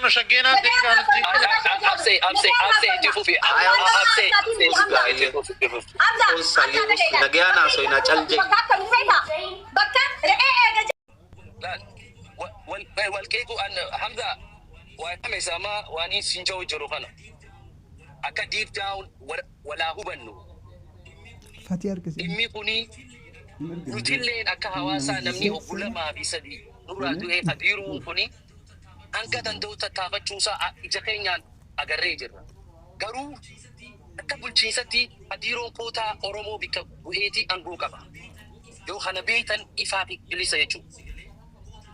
كانوا شقينا أبسي تفوفي نجيانا سوينا تلجي لا والكيكو أن حمزة وأنا سما وأني سنجو جروخنا أكا ديب داون ولا هو بنو فاتي أركز إمي كوني نتيلين أكا هواسا نمني أقول ما بيسدي نورا دوه قديرو كوني أنك دندو تتابع جوسا إجاكينيان أغري جرا غرو أكا بلچيستي قديرو كوتا أورومو بك بوهيتي أنغو كبا يو خانا بيتن إفابي إليسا يجو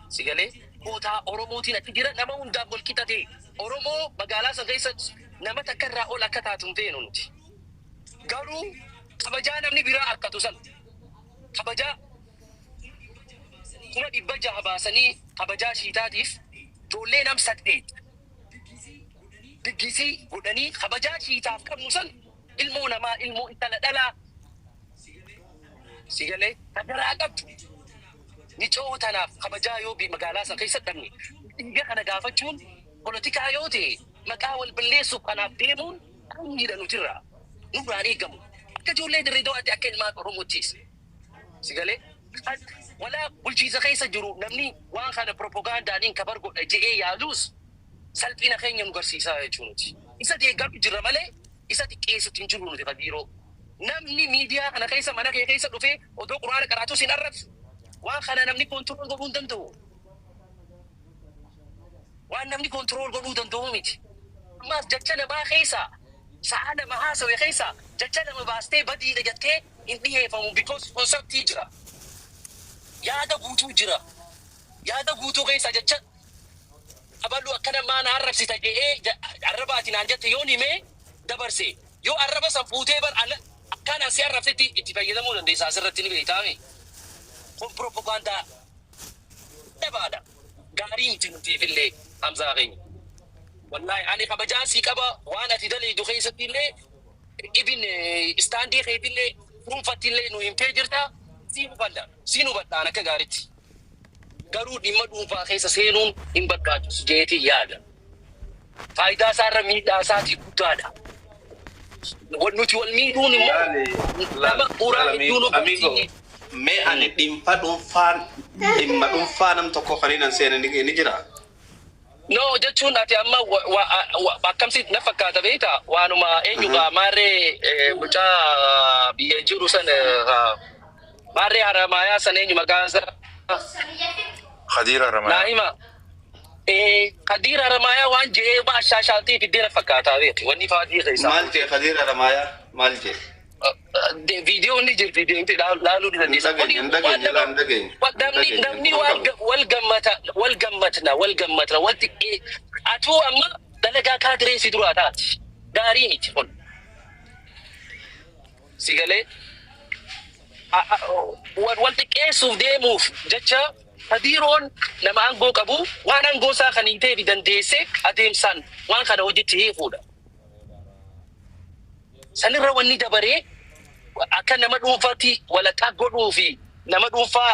سيغالي كوتا أورومو تينا تجيرا نما هندا بلكتا تي أورومو بغالا سغيسا نما تكرا أولا كتاتم تينو نتي غرو خبجا نمني برا أكتو سن خبجا كما دبجا هباسني خبجا شيتاتيف جولي نم سديد دقيسي قدني خبجا شيتاف كموسن ilmu nama ilmu itala sigale tagaragab ni chootanaaf kabaja yo bi magala sa kaysa damni inga kana gafachuun politika yote maqawal balleesu kana deemun ani da nutira nurani gam ka jolle dirido ati akil ma romotis sigale wala bulchi sa kaysa juru namni waan kana propaganda nin kabar go jee yaalus salpina kenya mugarsisa jechuuti isa de gab jira male isa tiqeesu tinjuru nuti qadiro namni media kana kaysa mana kaysa dhufe odo qur'aan qaratu sin arraf waan kana namni control godhuu danda'u waan namni control godhuu danda'u miti amma jecha nama kaysa saada mahasa we kaysa jecha nama baaste badii dajatte inni heefamu because concept jira yaada guutuu kaysa jecha abalu akkana maana arrabsita jee arrabaati naan jette yooni mee dabarse yo arraba san fuutee bar akkana si arrabsetti itti fayyadamuu dandeessa asirratti ni beektaame kun propaganda dabaadha gaarii miti nuti fillee hamzaa keenya wallahi ani kabajaa si qaba waan ati daleedu keessatti illee ibin istaandii keetillee dhuunfattillee nu himtee jirta siin hubadhaan akka gaaritti garuu dhimma dhuunfaa keessa seenuun hin barbaachisu jeetii yaada faayidaa isaarra miidhaa isaati guddaadha nuti wal miidhuun immoo nama uraa hedduun amigo me ani dhimma dhuunfaa nam tokko kaniinan seena ni jira no jechuun ati amma akkamsitti na fakkaata beekta waanuma eenyugaa maarree bulchaa biyya jiru san maarree haramaayaa san eenyu maqaansa خدير رمايا نايمة خدير رمايا وان جي ما شاشالتي في الدير فكاتا بيتي واني فادي غيسا مالتي خدير رمايا مالتي فيديو نيجي فيديو انت لا لو دي نيسا نمني والقمتنا والتقي اتو اما دلقا كادري سيدرواتات داريني تفون سيغالي والتقي سوف ديموف جاتشا hadiroon nama angoo qabu waan angoo isaa kan hin ta'e dandeesse adeemsaan waan kana hojiitti hiikuudha. Sanirra wanni dabaree akka nama dhuunfaatti walakkaa godhuu fi nama dhuunfaa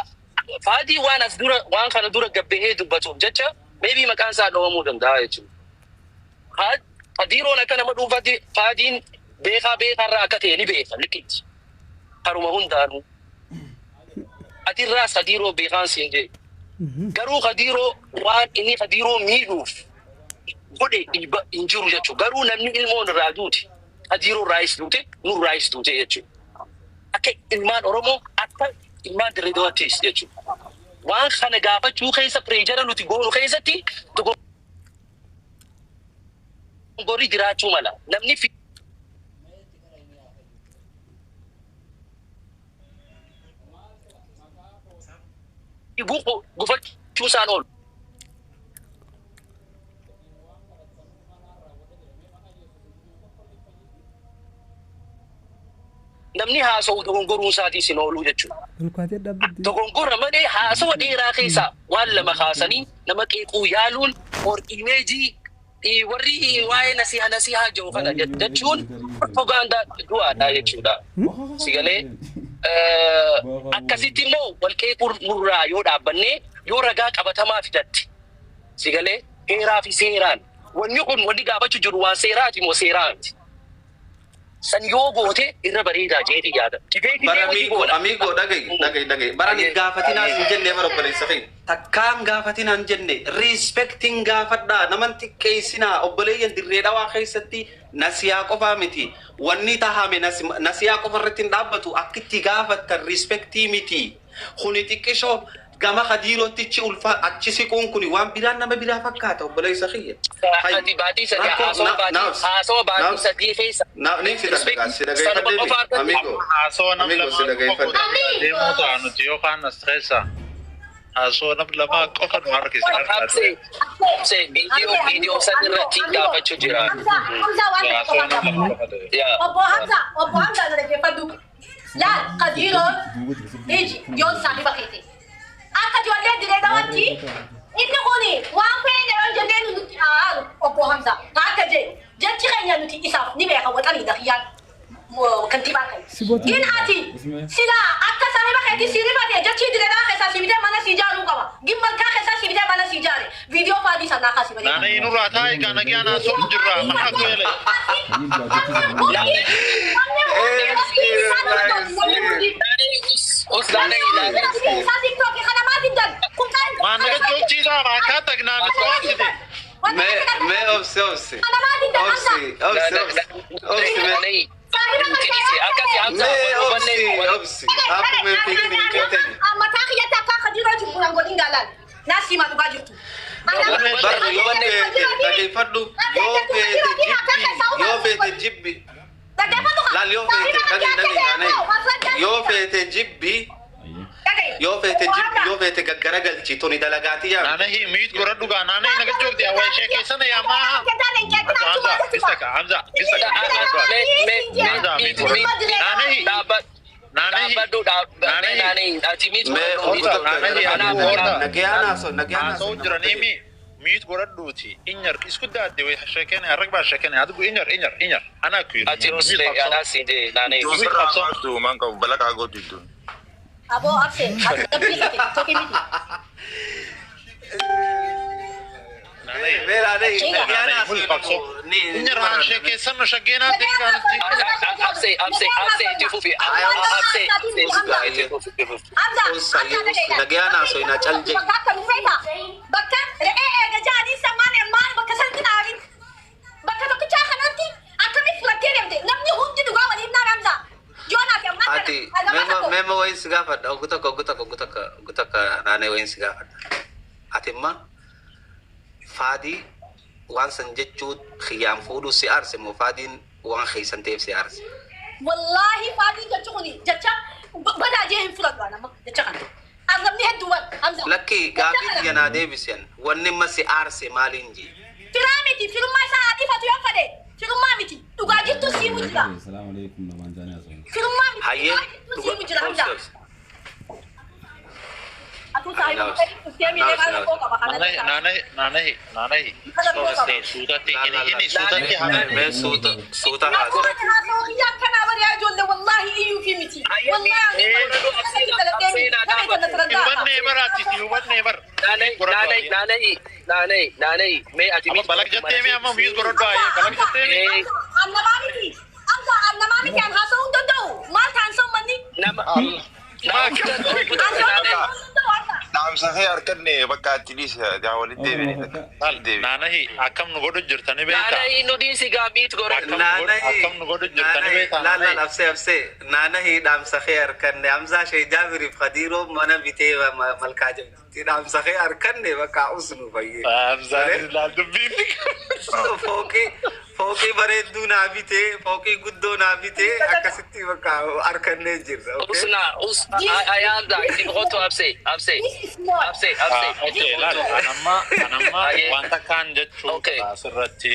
faadii waan as dura waan kana dura gabbahee dubbatuuf jecha maybe maqaan isaa dhawamuu danda'a jechuudha. Hadiroon akka nama dhuunfaatti faadiin beekarraa akka ta'e ni beeka liqiiti. Haruma hundaanuu. Atirraas hadiroo beekaan siin jee. Garuu hadiroo waan inni hadiroo miidhuuf godhe hin jiru jechuudha. Garuu namni ilmoon irraa duute hadiroo raayis duute nuun raayis duute jechuudha. Akka ilmaan Oromoo akka ilmaan Dirree Dawaattis jechuudha. Waan kana gaafachuu keessa pireejara nuti goonu keessatti gorii jiraachuu mala. Namni gufachuu isaan oolu. Namni haasa'u dogongoruu isaatii sin ooluu jechuudha. Dogongora malee haasawa dheeraa keessaa waan lama kaasanii nama qeequu yaaluun or imeejii warri waa'ee nasihaa jiru kana jechuun propagaandaa du'aadha jechuudha. Sigalee akkasitti immoo walqeequu nurraa yoo dhaabbannee yoo ragaa qabatamaa fidatti sigalee heeraa fi seeraan ونيكون ونيكا بتشجر وسيرات وسيرات سنيوغو تي إربريدا جيتي جادا bara amigo dagay bara ni gafatina sin jenne bara obbalay safi takkan gafatina jenne respecting gafadda namanti keysina obbalay dirre dawa keysatti nasiya qofa miti wanni tahame nasiya qofa retin dabbatu akitti gafatta respecti miti khuni tikisho gama khadiro tichi ulfa achisi kun kuni wan bidan nama bila fakata obbalay safi هذه بعدي سدي أسوأ بعدي سدي فيس nisi dagay fadde amigo Asona amigo sidagay fadde demo ta anu tiyo kan stressa. Asona lama kofan markis. أبسي فيديو سنرة تيجا بتشجرا يا Opo Hamza na nagpapadu. Yan, kadiro, iji, yon sabi bakiti. Aka jualnya dire dawati. Ini kuni, wang pene on jende nuti Opo Hamza. Kata je, janji kanya nuti isaf ni beka watani dakiyan mo kantibakan. In ati, sila akka sabi bakiti siri bakiti janji dire dawa kesa sibida mana sijaru kawa. Gimbal ka kesa sibida mana sijari. Video padi sana kasi bari. Nana inu ratai kana gya na son jirra mana kwele. Mana ga jokti da ma ka tagna na swasi de. me obse aku me pikir inteten nasi madu bajutu bar yo faddu yo fete jibbi la yo fete dagi yo fete jibbi yo fete gaggaragal ci toni dalagati ya Nana hi meet gora duga nana naga jokti awai sheke sana ya ma. Hamza istaka Hamza ميت قرد دوتي إنير إسكت دادي ويحشكني الركبة شكني هذا بقول إنير أنا كوير أنا سيدي ناني tu mangka balak ago itu. abo absen toki miti Vera dai nagiana إنير هاشكي سنو شكينا تيجا أبسي تفوفي nagiana so ina chalje bakka gajani samane mal bakka santinari bakka to kicha nanti akami fulatere namni hundi duga wali na ramza jona ke ati memo wain sigafat gutaka nane wain sigafat ati ma fadi wan sanjechu khiyam fudu si arse mo fadin wan khisan tef si arse wallahi fadi jachuni jacha bada je fulat wana ma jacha kan azamni hedwan hamza laki gabi yana devisen wanne masi arse malinji firamiti firma sa ati fatu yakade firma miti duga jittu simu jira Assalamu alaikum na manjana so. firma miti haye simu jira hamza aku sahi usiami ne kana ko ka bakana نانا سودتي ini sudati me suta kana bari ajon wallahi iyu kimiti wallahi Ubanne barati ubanne bar ناني مي أتمي balak jatte me amma views gorod ba ye balak jatte me annamamiti anta annamamiti an haso undo ma tan so mani Naam sahi arkanne bakka tilis ya walid devini devi. nana hi akam nu godo jirtani beta ناني نودي سيجا ميت غورا akam nu godo jirtani beta لا نفسي نانا هي دام سخير كن امزا شي جابر بقديرو منا بيتي ملكاجم دام سخير كن بقى اسنو بي لا دبيني فوقي بريدو نابيتي فوقي غدو نابيتي اكستي بقى اركن جير اوكي أسنا أيام ذا إني بغوتو أبسي okay la anamma wanta kan jechu sirratti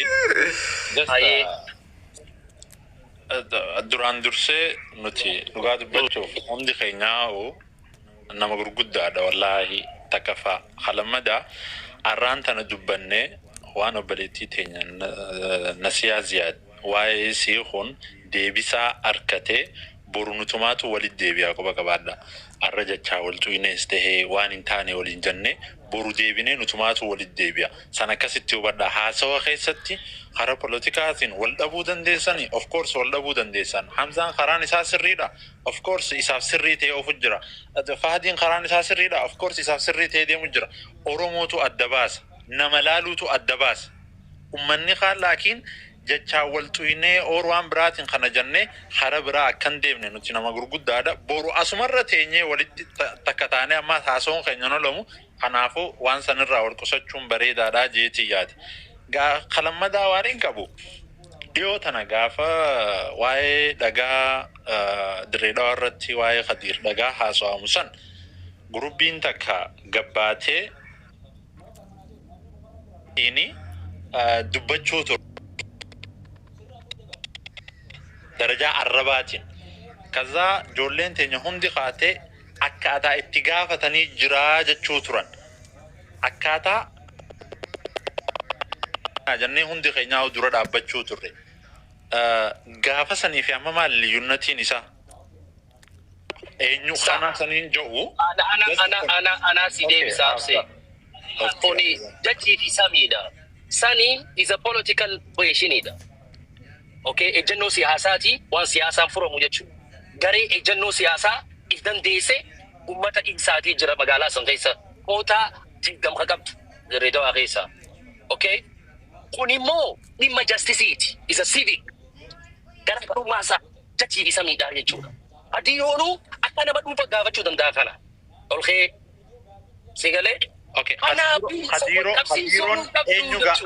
duraan dursee nuti dhugaa dubbachuuf hundi keenyaa nama gurguddaadha wallaahi takafa halamada arraan tana dubbanne waan obboleettii teenya nasiyaa ziyaad waa'ee isii kun deebisaa arkate boru nutumaatu walit deebi'aa qoba qabaadha. Arra jechaa wal xu'inees tahee waan hin taane waliin jenne boru deebinee nutumaatu walit deebi'a. San akkasitti hubadha. Haasawa keessatti karaa politikaatiin wal dhabuu dandeessani. Of course wal dhabuu dandeessan. Hamzaan karaan isaa sirriidha. Of course isaaf sirrii ta'ee ofu jira. Fahadiin karaan isaa sirriidha. Of course isaaf sirrii ta'ee deemu jira. Oromootu adda baasa. Nama laaluutu adda baasa. Ummanni kaan laakiin jechaa wal xu'inee waan biraatiin kana jennee hara biraa akkan deemne nuti nama gurguddaadha. Boru asumarra teenyee walitti takka taanee amma haasawuun keenya nolamu. Kanaafuu waan sanirraa wal qusachuun bareedaadha jeetii yaade. Kalammadaa waan hin qabu. Dhiyoo tana gaafa waa'ee dhagaa Dirree Dhawaa irratti waa'ee Khadiir dhagaa haasawamu san gurubbiin takka gabbaatee dubbachuu ture. Darajaa arrabaatiin. Kazaa ijoolleen teenya hundi kaatee akkaataa itti gaafatanii jiraa jechuu turan. Akkaataa jennee hundi keenyaa dura dhaabbachuu turre. Gaafa sanii fi amma maali yunnatiin isaa? Eenyu kana saniin jedhu? Ana si deebisaa absee. Kuni jachii fi samiidha. Sani is a political questionidha. Okay, ejjennoo siyaasaati waan siyaasaan furamu jechuudha. Garee ejjennoo siyaasaa if dandeesse ummata ibsaatii jira magaalaa san keessa kootaa gamka qabdu Dirree Dhawaa keessa. Okay, kun immoo dhimma justisiiti. Is a civic. Garaagarummaa isaa jachii fi samiidha jechuudha. Adiyoonuu akka nama dhuunfa gaafachuu danda'a kana. Olkee sigalee. Okay,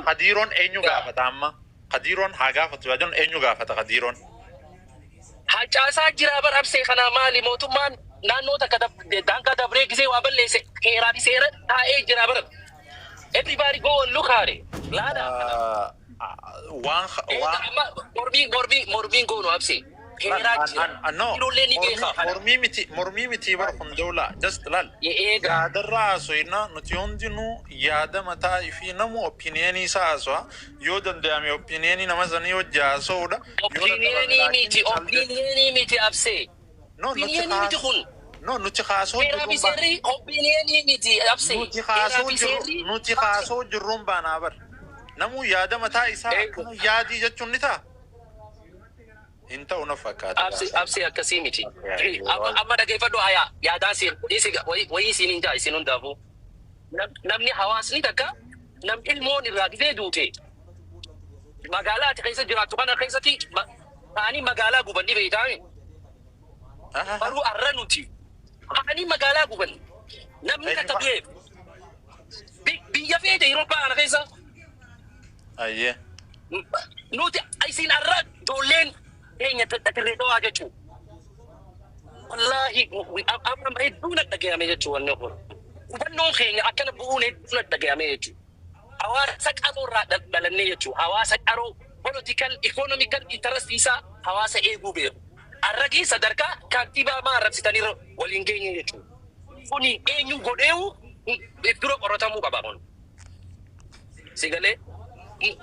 Khadiiroon eenyu gaafata amma? Khadiiroon haa gaafatu yaadan eenyu gaafata Khadiiroon? Hacaasaa jira barabsee kana maali mootummaan naannoo takka daangaa dabree gisee waa balleesse heeraa fi seera taa'ee jira bara. Everybody go and look at it. Laada. Morbiin goonu absee. No, mormii miti bar hundola just lal. Yaadarraa soina nuti hundinuu yaada mataa ifi namu opinioni isaa aswa yoo danda'ame opinioni nama sanii wajjin haasa'uudha. Opinioni miti absee. No, nuti haasa'uu nuti haasa'uu jirruun baanaa bar. Namu yaada mataa isaa yaadii jechuun ni ta'a. Inta una fakkaata. Absi akkasii miti. Amma dhageeffadhu hayaa yaadaan wayii isin hin jaa isin hundaafu. Namni hawaasni takka namni ilmoon irraa dhufee duute magaalaa ati keessa jiraattu kana keessatti ta'anii magaalaa gubanni beektaami. Baruu arra nuti ta'anii magaalaa guban namni takka du'eef biyya feete yeroo ba'ana keessa. Ayyee. Nuti isin arra ijoolleen Kenya Dirree Dhawaa jechuun. Wallaahi amma hedduu na dhagahame jechuun wanni kun. Hubannoon keenya akkana bu'uun hedduu na dhagahame jechuun. Hawaasa qaroo irraa dhalannee jechuun. Hawaasa qaroo political economical interest isaa hawaasa eeguu beeku. Arragii sadarkaa kaantibaa maa arrabsitanii waliin geenye jechuun. Kuni eenyu godheewu dura qoratamuu qaba kun. Sigalee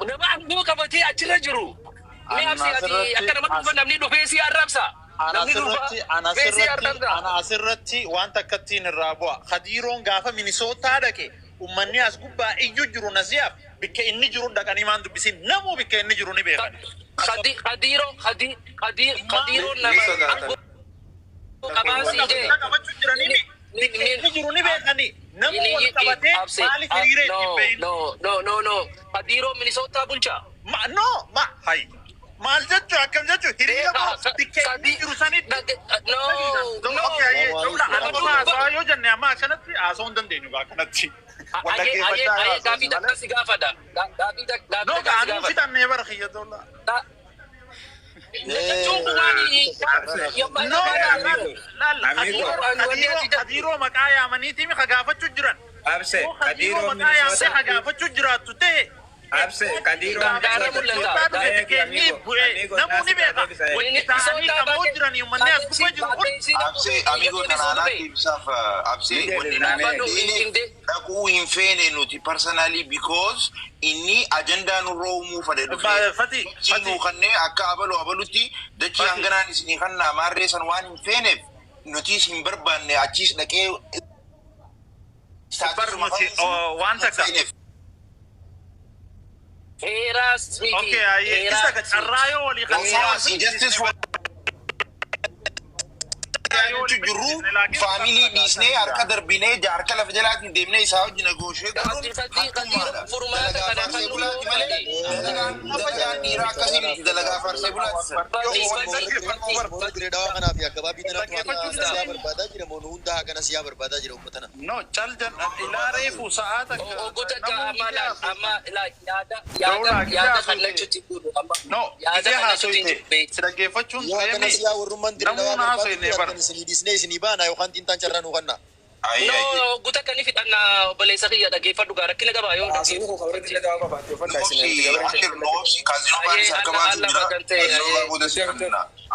nama aangoo qabatee achirra jiru. Ana asirratti waan takkattiin irraa bu'a. Khadiiroon gaafa Minisootaa dhaqe ummanni as gubbaa iyyuu jiru nasiyaaf bikka inni jiru dhaqanii maan dubbisin namuu bikka inni jiru ni beekan. Khadiiroon nama qabaasii jee. Inni jiru ni beekani. Namuu wal qabatee maaliif hiriiree hin beeyin? No. Khadiiroon Minisootaa bulchaa. Hai. Maal jechuun akkam jechuun hiriira moo bikkee inni jiru sanitti. Yoo jenne amma akkanatti haasa'uu hin dandeenyu akkanatti. Gaafii dakkarsi gaafadha. No gaanuu fixannee bara kiyya tola. Khadiiroo maqaa yaamaniitiimi ka gaafachuu jiran. Khadiiroo maqaa yaamtee ka gaafachuu jiraattu ta'e Abse, Kadiro. Gara mulata. Namni beeka. Wajji ta'anii qamoo jiranii uummanni as gubbaa jiru kun. Abse, amigo nanaanaa ibsaaf abse dhaquu hin feene nuti personally because inni ajandaa nurra uumuu fedhe dhufe. Sinuu kanneen akka abalutti dachii hanganaan isinii kannaa maarree san waan hin feeneef nuti hin barbaanne achiis dhaqee waan takka. Heras. Okay, isa ka carraayo walii kan justice for jiru family dhiisnee harka darbinee harka lafa jalaatiin deemnee isaa wajjin negooshee dalagaa farsee bulaatti no caljan ilaaree fu sa'aata no ide haasoyte dhaggeeffachuun namoonni haasoyne bara no guta kan fixanna balesa khiya dhaggeeffadhu gaara kina gaba yoo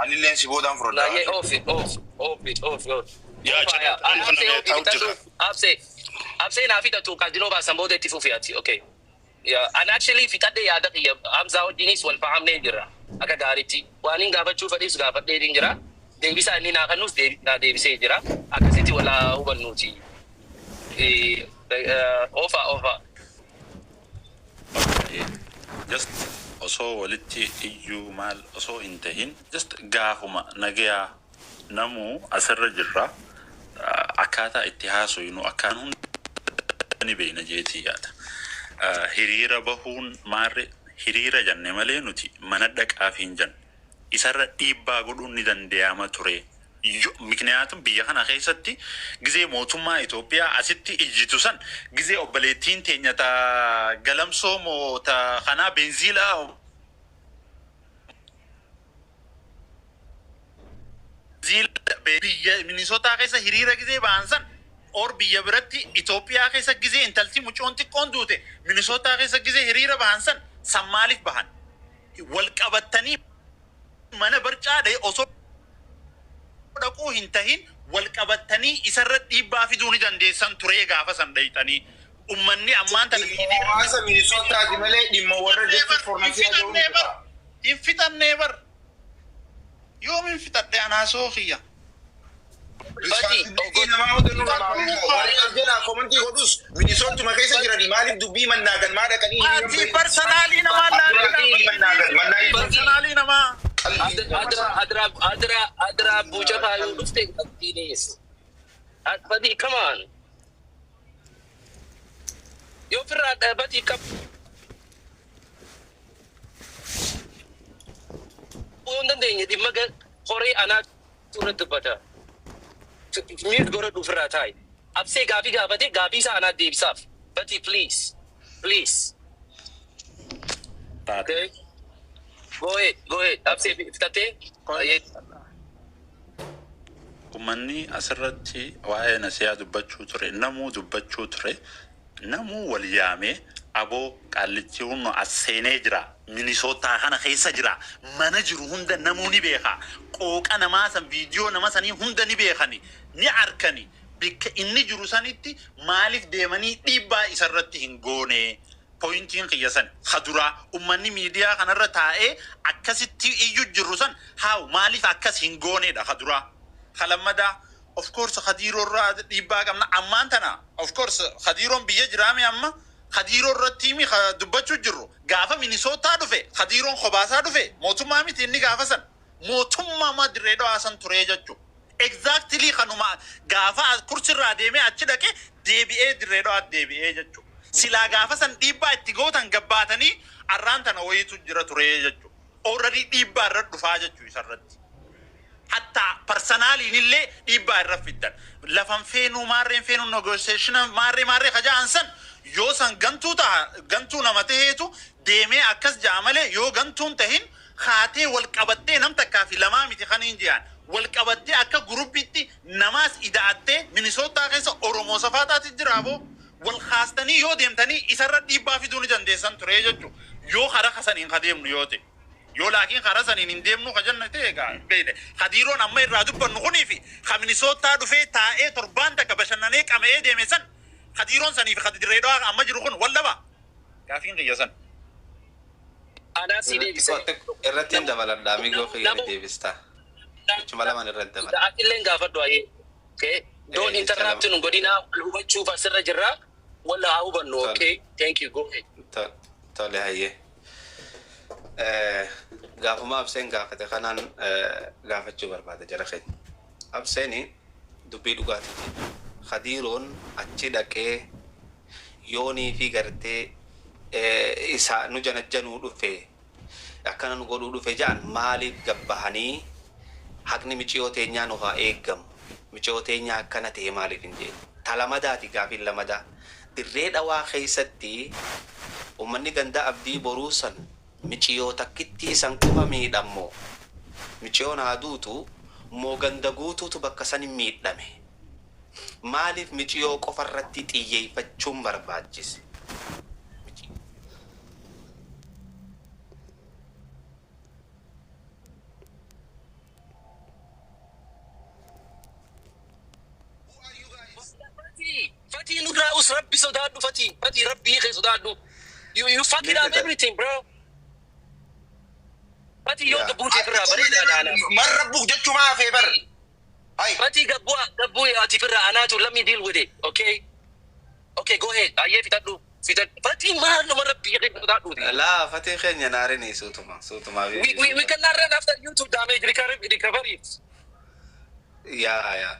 anilleen si boodaan furdaa abse na fixatu kadino ba samboode itti fufiyaati okay yeah and actually fixadde yaada khiya amza wajjinis wal fahamne jira akka gaaritti waan hin gaafachuu fedhis gaafadhee din jira deebisa inni naa kannus deebisee jira akkasitti wala hubannuuti ofa just osoo walitti iyyuu maal osoo hin tahin just gaafuma nagayaa namuu asirra jirra akkaataa itti haasoynu akkaan hunda ni beekna jeetii yaada hiriira bahuun maarre hiriira janne malee nuti mana dhaqaaf hin janne isarra dhiibbaa godhuun ni danda'ama ture. Mikniyaatum biyya kana keessatti gizee mootummaa Itoophiyaa asitti ijjitu san gizee obboleettiin teenya ta galamsoo moo ta kanaa benziilaa biyya Minisootaa keessa hiriira gizee ba'an san or biyya biratti Itoophiyaa keessa gizee intalti mucoon xiqqoon duute Minisootaa keessa gizee hiriira ba'an san maaliif bahan wal qabattanii mana barcaadhe osoo dhaquu hin tahin wal qabattanii isarra dhiibbaa fiduu ni dandeessan ture gaafa san dhaytanii ummanni ammaan tan hawaasa Minisootaati malee dhimma warra jechuun formaatiyaa hin fixannee bar yoom hin fixadhe anaasoo kiyya komantii godhus Minisoottuma keessa jiranii maaliif dubbii mannaagan maa dhaqanii ati personaalii namaa personaalii namaa adra buja bayu dufte Martinez badi come on yo firra badi kap undan denya di maga kore ana turat bata mute gora du firra tai abse gabi sa ana dibsaf badi please okay Go ahead. Abse fitate. Ummanni asirratti waa'ee nasiyaa dubbachuu ture namuu dubbachuu ture namuu wal yaamee aboo qaallichi hunno as seenee jira Minisootaa kana keessa jira mana jiru hunda namuu ni beeka qooqa namaa san viidiyoo nama sanii hunda ni beekani ni arkani bikka inni jiru sanitti maaliif deemanii dhiibbaa isarratti hin goone pointiin qiyyasan khadura ummanni miidiyaa kanarra taa'ee akkasitti iyyuu jirru san haa maaliif akkas hin gooneedha khadura khalamada of course khadiirorra dhiibbaa qabna ammaan tana of course khadiiroon biyya jiraame amma khadiirorra tiimi dubbachuu jirru gaafa Minisootaa dhufe khadiiroon khobaasaa dhufe mootummaa miti inni gaafa san mootummaa Madireedoo haasan turee jechuudha exactly kanuma gaafa kursirraa deemee achi dhaqee deebi'ee Direedoo deebi'ee jechuudha silaa gaafa san dhiibbaa itti gootan gabbaatanii arraan tana wayitu jira ture jechuudha already dhiibbaa irra dhufaa jechuu isarratti hatta personaaliin illee dhiibbaa irra fiddan lafan feenuu maarreen feenuu negotiation maarree kajaan san yoo san gantuu nama ta'eetu deemee akkas ja'a malee yoo gantuun tahin haatee wal qabattee nam takkaa fi lamaa miti kaniin jiyaan wal qabattee akka guruppitti namaas ida'attee Minisootaa keessa Oromoo safaataati jiraaboo wal khaastanii yoo deemtanii isarra dhiibbaa fiduu ni dandeessan ture jechuudha. Yoo karaa kasaniin ka deemnu yoo ta'e. Yoo laakiin karaa saniin hin deemnu ka janna ta'e egaa beeyne. Hadiiroon amma irraa dubbannu kunii fi Minisootaa dhufee taa'ee torbaan takka bashannanee qama'ee deeme san hadiiroon sanii fi Dirreedhaa amma jiru kun wallaba. Gaafiin kiyya san. Anaa si deebisee. Irratti hin dabaladha amigoo kiyya ni deebista. Chuma lamaan irratti dabala. Illeen gaafadhu ayee. Don't interrupt nu godina hubachuuf asirra jirra. Walla haa hubannu. Okay. Thank you. Go ahead. Tole hayyee. Gaafuma abseen gaafate kanaan gaafachuu barbaada jara keenya. Abseeni dubbii dhugaatiiti. Hadiiroon achi dhaqee yoonii fi gartee isa nu janajjanuu dhufe akkana nu godhuu dhufe jaan maaliif gabbahanii haqni miciyoo teenyaa nu haa eeggamu. Miciyoo teenyaa akkana ta'e maaliif hin jee. Talamadaati gaafiin lamadaa. Dirree dhawaa keessatti ummanni ganda abdii boruu san miciyoo takkitti san quba miidhammoo. Michiyoon haa duutu moo ganda guutuutu bakka san hin miidhame. Maaliif miciyoo qofarratti xiyyeeffachuun barbaachise? Fatih nurra us Rabbi sodaadhu Fatih Rabbi kee sodaadhu. You fucking up everything, bro. Fatih yoo gabbuute firraa bareedaadhaan. Marra buuk jechumaa hafee bar. Fatih gabbuu ati firraa anaatu let me deal with it, okay? Okay, go ahead. Ayyee fitadhu. Fatih maal nama Rabbi kee sodaadhu. Laa Fatih keenya naarini suutuma. We cannot run after you to damage recovery. Yeah.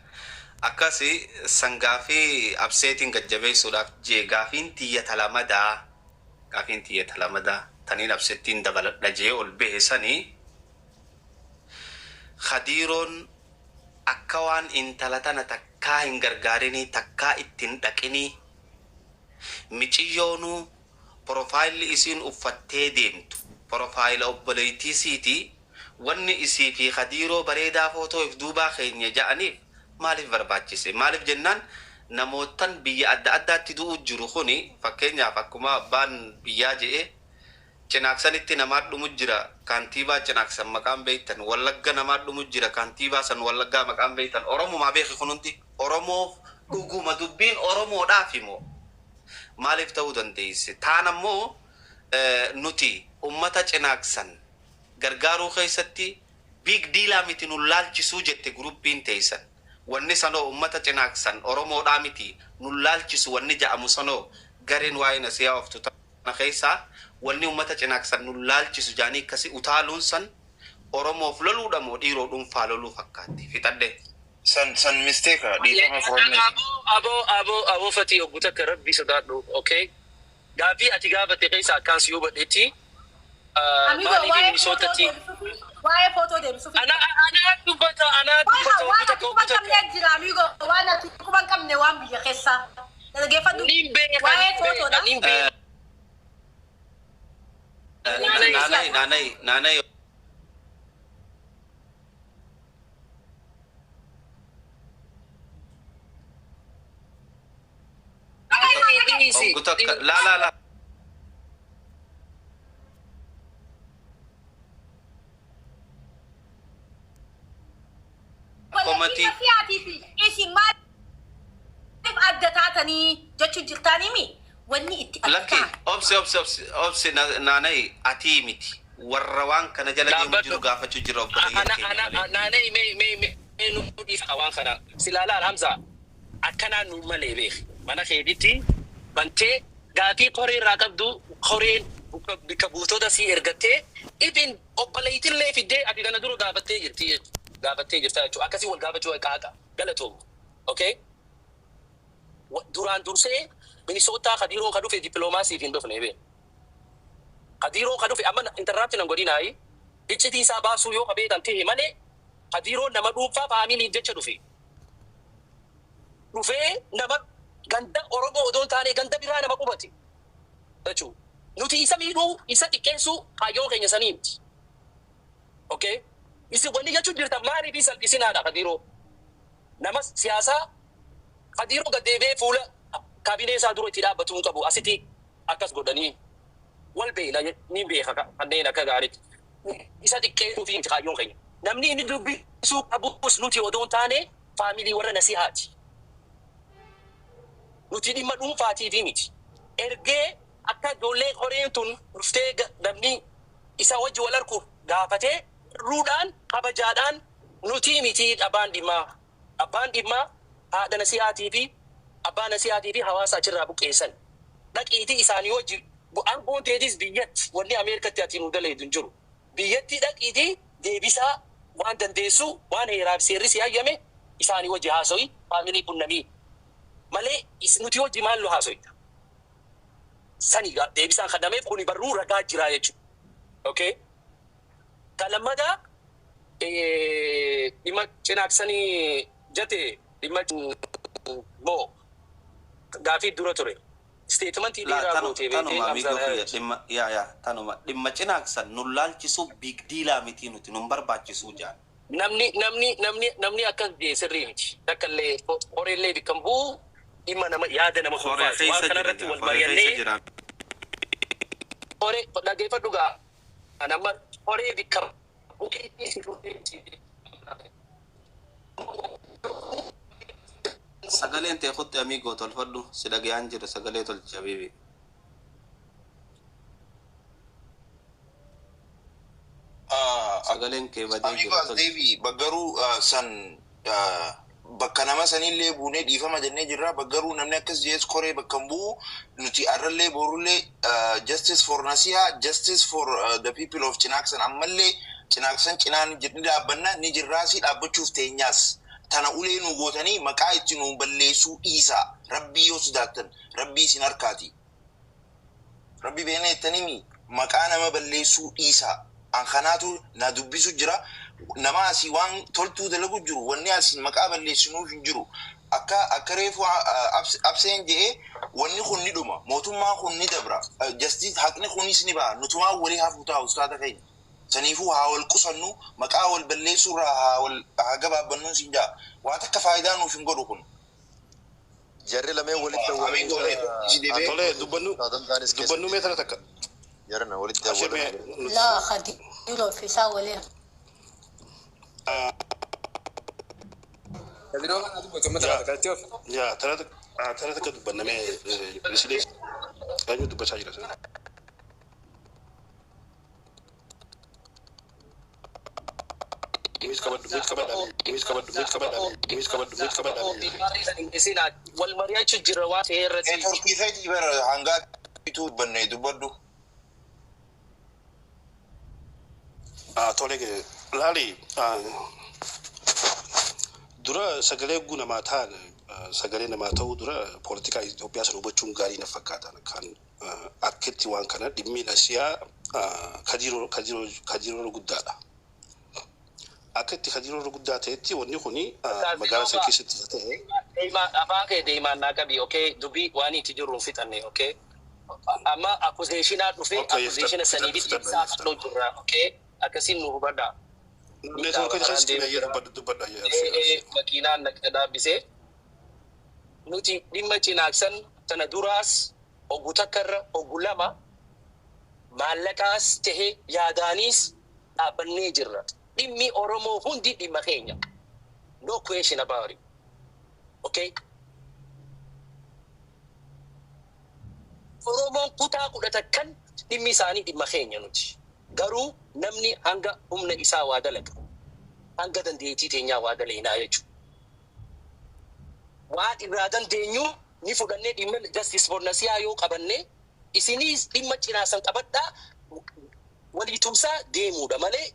Akkasi sangaafi abseetiin gajjabeessuudhaaf jee gaafiin tiyyata lamadaa taniin abseettiin dabaladha jee ol beesanii Hadiiroon akka waan intala tana takkaa hin gargaarinii takkaa ittiin dhaqinii miciyyoonuu profaayilli isiin uffattee deemtu profaayila obboleettii siitii wanni isii fi Hadiiroo bareedaa footoof duubaa keenya ja'aniif maaliif barbaachise? Maaliif jennaan namootan biyya adda addaatti du'u jiru kuni fakkeenyaaf akkuma abbaan biyyaa je'e cinaaksanitti namaa dhumu jira kantiibaa cinaaksan maqaan beektan wallagga namaa dhumu jira kantiibaa san wallaggaa maqaan beektan oromumaa beeki kunuunti oromoof dhuguma dubbiin oromoodhaaf immoo maaliif ta'uu dandeesse? Taan ammoo nuti ummata cinaaksan gargaaruu keessatti big dealaa miti nu laalchisuu jette guruppiin teessan. Wanni sanoo ummata cinaaksan oromoodhaa miti nu laalchisu wanni ja'amu sanoo gariin waa'ee nasiyaa of tutana keessaa wanni ummata cinaaksan nu laalchisu jaanii akkasi utaaluun san oromoof loluudha moo dhiiroo dhuunfaa loluu fakkaatti fixadhe. San mistake dhiifama foorne. Aboo Fatih ogguuta akka Rabbi sodaadhu, okay? Gaafii ati gaafate keessa akkaan si hubadhetti. Maaliif Minisootatti? Waa'ee footoo deebisu. Anaa dubbata Waan ati quban qabnee jira amigo. Waan ati quban qabne waan biyya keessaa. Dhaggeeffadhu. Waa'ee footoodha. Naanay. La. Komati. Isi maaliif adda taatanii jechuun jirtaanii mi? Wanni itti Lakki obsi naanay ati miti warra waan kana jala deemu jiru gaafachuu jira obboleeyyan. Naanay mee nuudhiif waan kana silaalaa Hamza akkanaa nu malee beeki mana keeditti bantee gaafii qoree irraa qabdu qoreen bika buutota si ergattee ibin obboleeyyitillee fiddee ati kana dura gaafattee jirta jechuudha. Akkasii wal gaafachuu qaaqa galatoomu. Okay? Duraan dursee Minisootaa Hadiiroon ka dhufe dippiloomaasiif hin dhufne bee. Hadiiroon ka dhufe amma interrupti nan godhinaayi. Iccitii isaa baasuu yoo qabeetan ta'e malee Hadiiroon nama dhuunfaa faamiliif jecha dhufe. Dhufee nama ganda Oromoo odoon taane ganda biraa nama qubate. Jechuudha. Nuti isa miidhuu isa xiqqeessuu hayyoo keenya sanii miti. Okay? Isi wanni jechuun jirtan maaliif salphisinaadha Hadiiroo? Nama siyaasaa Hadiiroo gaddeebee fuula kaabinee isaa dura itti dhaabbatu hin qabu asitti akkas godhanii wal beela ni beeka kanneen akka gaariitti isa xiqqeessuu fi kaayyoon keenya namni inni dubbisuu qabus nuti odoon taane faamilii warra nasihaati nuti dhimma dhuunfaatii fi miti ergee akka ijoollee qoreen tun dhuftee namni isa wajji wal arku gaafatee ruudhaan kabajaadhaan nuti miti abbaan dhimmaa haadha nasihaatii fi abbaa nasihaatii fi hawaasa achirraa buqqeessan dhaqiitii isaanii wajji bu'aan boonteetis biyyatti wanni Ameerikatti ati nu daleedu hin jiru biyyatti dhaqiitii deebisaa waan dandeessu waan heeraaf seerri si hayyame isaanii wajji haaso'i faamilii qunnamii malee nuti wajji maal nu haaso'idha sani deebisaan kadhameef kuni barruu ragaa jira jechuudha. Okay. Kalamada dhimma cinaaksanii jate dhimma moo gaafii dura ture. Statementii dheeraa gootee tanuma dhimma cinaaksan nu laalchisu big dealaa miti nuti nun barbaachisuu jaan. Namni akka sirrii miti. Takkallee horeellee bikkan bu'u dhimma nama yaada nama kufaatu. Waan kanarratti wal mari'annee hore dhaggeeffadhu gaa. Nama horee bikkan sagaleen ta'e kutti amigo tolfadhu si dhagayaan jira sagalee tolcha bibi. Sagaleen kee badee jira tolcha. Deebii baggaruu san bakka nama sanillee buunee dhiifama jennee jirra baggaruu namni akkas jees koree bakkan bu'u nuti arrallee borullee justice for Nasiha justice for the people of Cinaaksan ammallee Cinaaksan cinaan jedhni dhaabbanna ni jirraasii dhaabbachuuf teenyaas tana ulee nu gootanii maqaa itti nu balleessuu dhiisaa rabbii yoo sodaattan rabbii isin harkaati rabbii beena jettanii maqaa nama balleessuu dhiisaa an kanaatu na dubbisu jira nama asii waan toltuu dalagu jiru wanni asiin maqaa balleessinuuf hin jiru akka reefu abseen jedhee wanni kun ni dhuma mootummaa kun ni dabra justice haqni kunis ni ba'a nutumaa walii hafu ta'a ustaata keenya saniifuu haa wal qusannu maqaa wal balleessuurraa haa gabaabbannuun siin jaa waan akka faayidaa nuuf hin godhu kun. Jarri lameen walitti tolee dubbannu meetara takka. Jarna walitti awwaalanii. لا خدي يلو في ساولين yaa tara takka dubbannamee risilee eenyu dubbachaa jira sana. wal mari'achuu jira waan ta'e irratti. Turkiifeetii bara hangaa bituu dubbannee dubbaddu. Tole laali dura sagalee guunamaa ta'an sagalee namaa ta'uu dura poolitikaa Itoophiyaa sana hubachuun gaarii na fakkaatan kan akkitti waan kana dhimmi Nasihaa kajiiroo guddaadha. Akkitti kajiiroo guddaa ta'etti wanni kuni magaalaa sana keessatti ta'e. Afaan kee deemaan naa qabi okay dubbii waan itti jiru fixanne okay amma akkuzeeshinaa dhufee akkuzeeshina sanii bitti isaa fadhoo jirra okay akkasin nu hubadha. Makiinaan naqee dhaabbisee nuti dhimma Cinaaksan sana duraas oguu takkarra oguu lama maallaqaas tahee yaadaanis dhaabbannee jirra. Dhimmi Oromoo hundi dhimma keenya. No question about it. Okay? Oromoon kutaa kudhatakkan dhimmi isaanii dhimma keenya nuti. Garuu namni hanga humna isaa waa dalaga. Hanga dandeettii teenyaa waa daleenaa jechuudha. Waan irraa dandeenyu ni fudhannee dhimma justice for Nasihaa yoo qabanne isinis dhimma Cinaaksan qabadhaa walii tumsaa deemuudha malee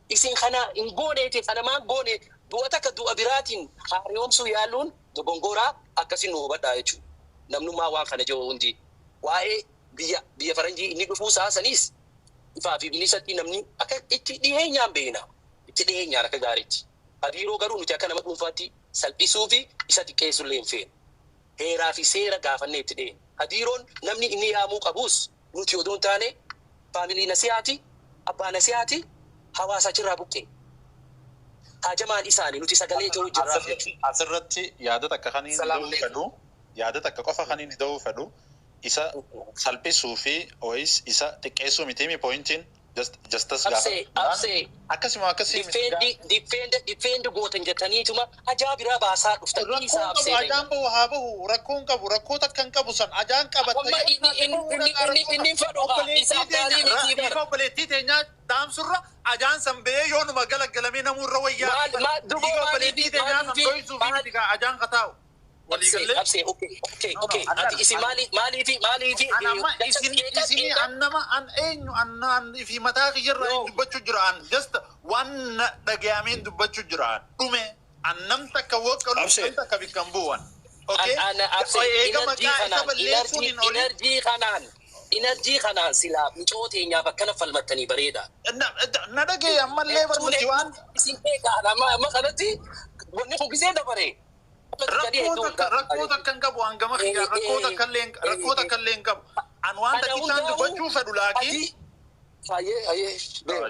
isin kana hin gooneeti kanamaan goone du'a takka du'a biraatiin haaromsuu yaaluun dogongoraa akkasin nu hubadhaa jechuudha. Namnummaa waan kana jiru hundi waa'ee biyya faranjii inni dhufuu saasanis ifaa fi bilisatti namni akka itti dhiheenyaan beena itti dhiheenyaan akka gaariitti. Hariiroo garuu nuti akka nama dhuunfaatti salphisuu fi isa xiqqeessullee hin feene. Heeraa fi seera gaafannee itti dhiheenya. Hariiroon namni inni yaamuu qabus nuti odoon taane faamilii Nasihaati, abbaa Nasihaati, hawaasa achirraa buqqee. Haajamaan isaanii nuti sagalee jiru jirraa jechuudha. Asirratti yaada takka kaniin fedhu yaada takka qofa kan inni ta'uu fedhu isa salphisuu fi oyis isa xiqqeessuu miti mi pointiin justas akkasuma defend gootan jettaniituma ajaa'ibaa baasaa dhuftan isa absee ajaan bahu haa bahu rakkoon qabu rakkoo takka hin qabu san ajaan qabatte inni fadhuha isaaf gaarii miti bara obboleettii teenyaa daamsurra ajaan san ba'ee yoonuma galagalamee namuurra wayyaa obboleettii teenyaa san dhoysuu fi miti ajaan kataa'u absee okay ati isi maaliifi anama isini annama an eenyu annan fi mataa kiyyarra dubbachuu jira an just waan dhagayameen dubbachuu jira an dhume annam takka wokkalu nam takka bikkan bu'an okay eega maqaa isa balleessuun hin oolin enerjii kanaan silaa mucoo teenyaaf akkana falmattanii bareeda na dhagaye ammallee barnuti waan isin beekaa amma kanatti wanni kun gisee dabare rakkoota kan qabu hangama kiyya rakkoota kalleen qabu an waan takkitaan dubbachuu fedhu laakii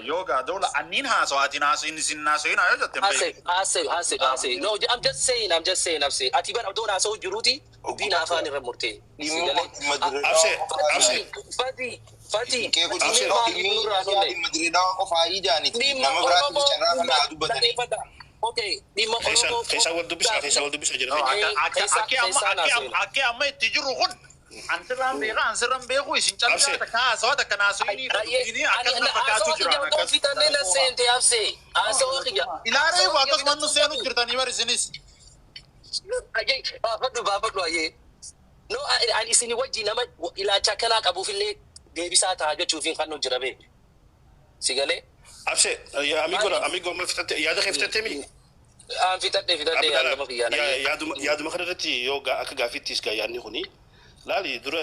yoga dola annin haasawaatiin haasiin isin naasoyin ayo jette Haasay. No, I'm just saying. Ati bara doon haasawuu jiruuti dubbiin afaan irra murtee. Fati. Madridaa qofaa ijaaniti nama biraatti carraa kana dubbatanii. Okay, dhimma Oromoo. Keessa wal dubbisa jira. Akka amma itti jiru kun ansirraan beeku isin callee takka haasawaa takka naasoyinii akkasuma fakkaachuu jira. Fitannee na seente absee haasawaa kiyya. Ilaalee akkasuma nu seenu jirtanii bar isinis. Baafadhu ayyee. No, ani isin wajji nama ilaacha kanaa qabuufillee deebisaa ta'a jechuufiin kan nu jira bee. Sigalee. Abse, amigo ma fitatte yaada kee fitatte mi? Fitadhe yaada ma kiyyaana. Yaaduma kana irratti yoo akka gaafittis gaa yaadni kuni laali dura